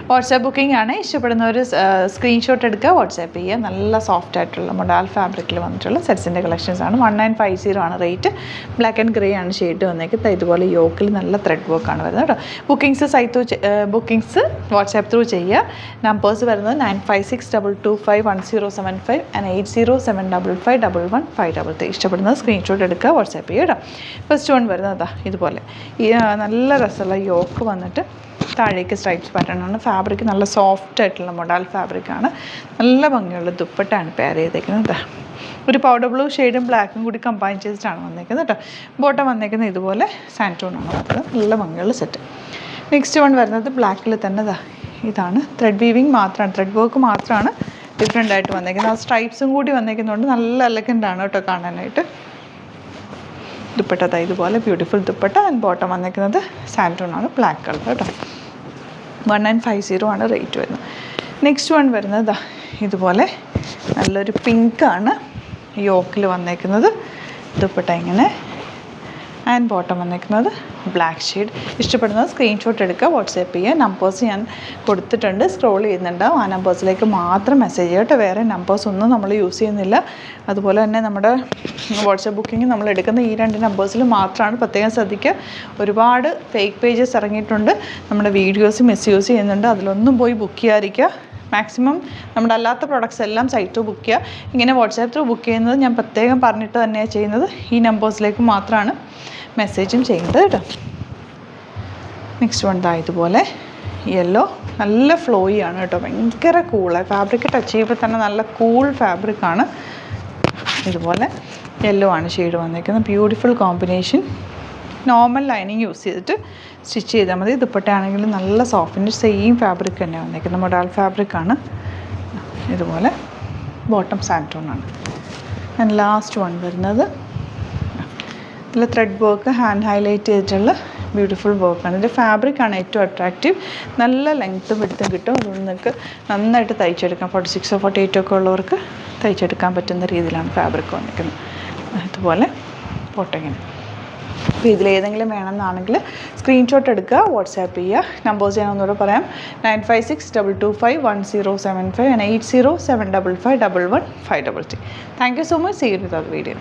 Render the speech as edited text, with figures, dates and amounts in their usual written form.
WhatsApp booking ആണ്. ഇഷ്ടപ്പെടുന്നവർ screenshot എടുക്കുക, വാട്സാപ്പ് ചെയ്യുക. നല്ല സോഫ്റ്റ് ആയിട്ടുള്ള മൊഡാൽ ഫാബ്രിക്കിൽ വന്നിട്ടുള്ള സെറ്റ്സിൻ്റെ കളക്ഷൻസ് ആണ്. 1950 ആണ് റേറ്റ്. ബ്ലാക്ക് ആൻഡ് ഗ്രേ ആണ് ഷെയ്ഡ് വന്നേക്കുന്നത്. ഇതുപോലെ യോക്കിൽ നല്ല ത്രെഡ് വർക്കാണ് വരുന്നത് കേട്ടോ. ബുക്കിംഗ്സ് വാട്സാപ്പ് ത്രൂ ചെയ്യുക. നമ്പേഴ്സ് വരുന്നത് 9562251075 ആൻഡ് 8075551153. ഇഷ്ടപ്പെടുന്നത് സ്ക്രീൻഷോട്ട് എടുക്കുക, വാട്സാപ്പ് ചെയ്യുക കേട്ടോ. ഫസ്റ്റ് വൺ വരുന്നത് ഇതുപോലെ നല്ല രസമുള്ള യോക്ക് വന്നിട്ട് താഴേക്ക് സ്ട്രൈപ്സ് പാറ്റേൺ ആണ്. ഫാബ്രിക് നല്ല സോഫ്റ്റ് ആയിട്ടുള്ള മൊഡാൽ ഫാബ്രിക്കാണ്. നല്ല ഭംഗിയുള്ള ദുപ്പട്ടയാണ് പെയർ ചെയ്തേക്കുന്നത്. ഒരു പൗഡർ ബ്ലൂ ഷെയ്ഡും ബ്ലാക്കും കൂടി കമ്പൈൻ ചെയ്തിട്ടാണ് വന്നേക്കുന്നത് കേട്ടോ. ബോട്ടം വന്നേക്കുന്നത് ഇതുപോലെ സാൻറ്റൂണാണ് വന്നത്. നല്ല ഭംഗിയുള്ള സെറ്റ്. നെക്സ്റ്റ് വൺ വരുന്നത് ബ്ലാക്കിൽ തന്നെ ഇതാണ്. ത്രെഡ് വീവിങ് മാത്രമാണ്, ത്രെഡ് വർക്ക് മാത്രമാണ് ഡിഫറെൻ്റ് ആയിട്ട് വന്നേക്കുന്നത്. ആ സ്ട്രൈപ്സും കൂടി വന്നേക്കുന്നതുകൊണ്ട് നല്ല എലഗൻ്റാണ് കേട്ടോ കാണാനായിട്ട്. ദുപ്പട്ട ഇതുപോലെ ബ്യൂട്ടിഫുൾ ദുപ്പട്ട. ആൻഡ് ബോട്ടം വന്നേക്കുന്നത് സാൻറ്റൂണാണ്, ബ്ലാക്ക് കളർ കേട്ടോ. 1950 ആണ് റേറ്റ് വരുന്നത്. നെക്സ്റ്റ് വൺ വരുന്നത് ഇതുപോലെ നല്ലൊരു പിങ്കാണ് യോക്കിൽ വന്നേക്കുന്നത്. ദുപ്പട്ട ഇങ്ങനെ ആൻഡ് ബോട്ടം വന്നേക്കുന്നത് ബ്ലാക്ക് ഷെയ്ഡ്. ഇഷ്ടപ്പെടുന്നത് സ്ക്രീൻഷോട്ട് എടുക്കുക, വാട്സാപ്പ് ചെയ്യുക. നമ്പേഴ്സ് ഞാൻ കൊടുത്തിട്ടുണ്ട്, സ്ക്രോൾ ചെയ്യുന്നുണ്ടാവും. ആ നമ്പേഴ്സിലേക്ക് മാത്രം മെസ്സേജ് ചെയ്യട്ടെ. വേറെ നമ്പേഴ്സ് ഒന്നും നമ്മൾ യൂസ് ചെയ്യുന്നില്ല. അതുപോലെ തന്നെ നമ്മുടെ വാട്സാപ്പ് ബുക്കിംഗ് നമ്മൾ എടുക്കുന്ന ഈ 2 നമ്പേഴ്സിൽ മാത്രമാണ്. പ്രത്യേകം ശ്രദ്ധിക്കുക. ഒരുപാട് ഫേക്ക് പേജസ് ഇറങ്ങിയിട്ടുണ്ട്. നമ്മുടെ വീഡിയോസ് മിസ്യൂസ് ചെയ്യുന്നുണ്ട്. അതിലൊന്നും പോയി ബുക്ക് ചെയ്യാതിരിക്കുക. മാക്സിമം നമ്മുടെ അല്ലാത്ത പ്രോഡക്റ്റ്സ് എല്ലാം സൈറ്റ് ത്രൂ ബുക്ക് ചെയ്യുക. ഇങ്ങനെ വാട്സാപ്പ് ത്രൂ ബുക്ക് ചെയ്യുന്നത് ഞാൻ പ്രത്യേകം പറഞ്ഞിട്ട് തന്നെയാണ് ചെയ്യുന്നത്. ഈ നമ്പേഴ്സിലേക്ക് മാത്രമാണ് മെസ്സേജും ചെയ്യുന്നത് കേട്ടോ. നെക്സ്റ്റ് വൺ ഇതുപോലെ യെല്ലോ, നല്ല ഫ്ലോയി ആണ് കേട്ടോ. ഭയങ്കര കൂളാണ്. ഫാബ്രിക് ടച്ച് ചെയ്യുമ്പോൾ തന്നെ നല്ല കൂൾ ഫാബ്രിക്കാണ്. ഇതുപോലെ യെല്ലോ ആണ് ഷെയ്ഡ് വന്നിരിക്കുന്നത്. Beautiful combination. Normal lining use ചെയ്തിട്ട് സ്റ്റിച്ച് ചെയ്താൽ മതി. ദുപ്പട്ടയാണെങ്കിൽ നല്ല സോഫ്റ്റിൻ്റെ സെയിം ഫാബ്രിക് തന്നെ വന്നിരിക്കുന്നത്. മൊഡാൽ ഫാബ്രിക്കാണ്. ഇതുപോലെ ബോട്ടം സാൻറ്റൂണാണ്. ആൻഡ് ലാസ്റ്റ് വൺ വരുന്നത് ഇതിൽ ത്രെഡ് വർക്ക്, ഹാൻഡ് ഹൈലൈറ്റ് ചെയ്തിട്ടുള്ള ബ്യൂട്ടിഫുൾ വർക്കാണ്. ഇതിൻ്റെ ഫാബ്രിക്കാണ് ഏറ്റവും അട്രാക്റ്റീവ്. നല്ല ലെങ്ത്തും വിഡ്ത്തും കിട്ടും. അതുകൊണ്ട് നിങ്ങൾക്ക് നന്നായിട്ട് തയ്ച്ചെടുക്കാം. 46 48 ഒക്കെ ഉള്ളവർക്ക് തയ്ച്ചെടുക്കാൻ പറ്റുന്ന രീതിയിലാണ് ഫാബ്രിക് വന്നിരിക്കുന്നത്. അതുപോലെ പൊട്ടങ്ങനെ. അപ്പോൾ ഇതിലേതെങ്കിലും വേണമെന്നാണെങ്കിൽ സ്ക്രീൻഷോട്ട് എടുക്കുക, വാട്സാപ്പ് ചെയ്യുക. നമ്പേഴ്സ് ഞാൻ ഒന്നുകൂടെ പറയാം. 9562251075 and 8075551153. Thank you so much. See you with the video.